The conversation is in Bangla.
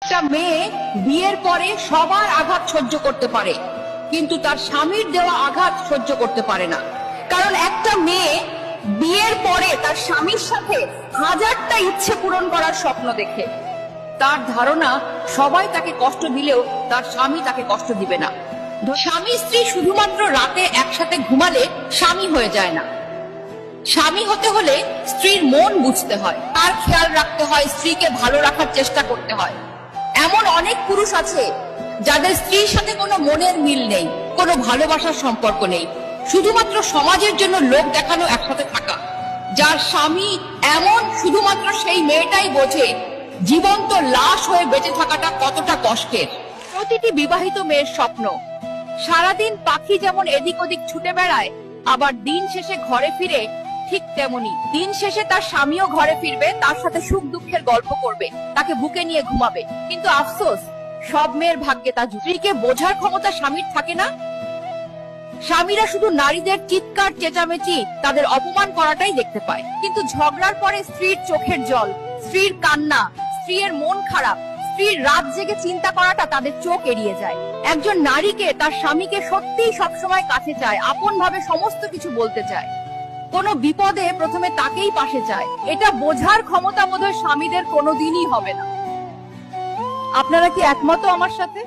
একটা মেয়ে বিয়ের পরে সবার আঘাত সহ্য করতে পারে, কিন্তু তার স্বামীর দেওয়া আঘাত সহ্য করতে পারে না। কারণ একটা মেয়ে বিয়ের পরে তার স্বামীর সাথে হাজারটা ইচ্ছে পূরণ করার স্বপ্ন দেখে। তার ধারণা সবাই তাকে কষ্ট দিলেও তার স্বামী তাকে কষ্ট দিবে না। স্বামী স্ত্রী শুধুমাত্র রাতে একসাথে ঘুমালে স্বামী হয়ে যায় না। স্বামী হতে হলে স্ত্রীর মন বুঝতে হয়, তার খেয়াল রাখতে হয়, স্ত্রীকে ভালো রাখার চেষ্টা করতে হয়। এমন অনেক পুরুষ আছে যাদের স্ত্রীর সাথে কোনো মনের মিল নেই, কোনো ভালোবাসার সম্পর্ক নেই, শুধুমাত্র সমাজের জন্য লোক দেখানো একসাথে থাকা। যার স্বামী এমন, শুধুমাত্র সেই মেয়েটাই বোঝে জীবন্ত লাশ হয়ে বেঁচে থাকাটা কতটা কষ্টের। প্রতিটি বিবাহিত মেয়ের স্বপ্ন সারাদিন পাখি যেমন এদিক ওদিক ছুটে বেড়ায়, আবার দিন শেষে ঘরে ফিরে ঠিক তেমনি দিন শেষে তার স্বামীও ঘরে ফিরবে, তার সাথে সুখ দুঃখের গল্প করবে, তাকে বুকে নিয়ে ঘুমাবে। কিন্তু আফসোস, সব মেয়ের ভাগ্যে তা স্ত্রীকে বোঝার ক্ষমতা স্বামীর থাকে না। স্বামীরা শুধু নারীদের চিৎকার চেঁচামেচি, তাদের অপমান করাটাই দেখতে পায়। কিন্তু ঝগড়ার পরে স্ত্রীর চোখের জল, স্ত্রীর কান্না, স্ত্রীর মন খারাপ, স্ত্রীর রাত জেগে চিন্তা করাটা তাদের চোখ এড়িয়ে যায়। একজন নারীকে তার স্বামীকে সত্যিই সবসময় কাছে চায়, আপন ভাবে সমস্ত কিছু বলতে চায়, কোনো বিপদে প্রথমে তাকেই পাশে চায়। এটা বোঝার ক্ষমতা বোধহয় স্বামীদের কোনোদিনই হবে না। আপনারা কি একমত আমার সাথে?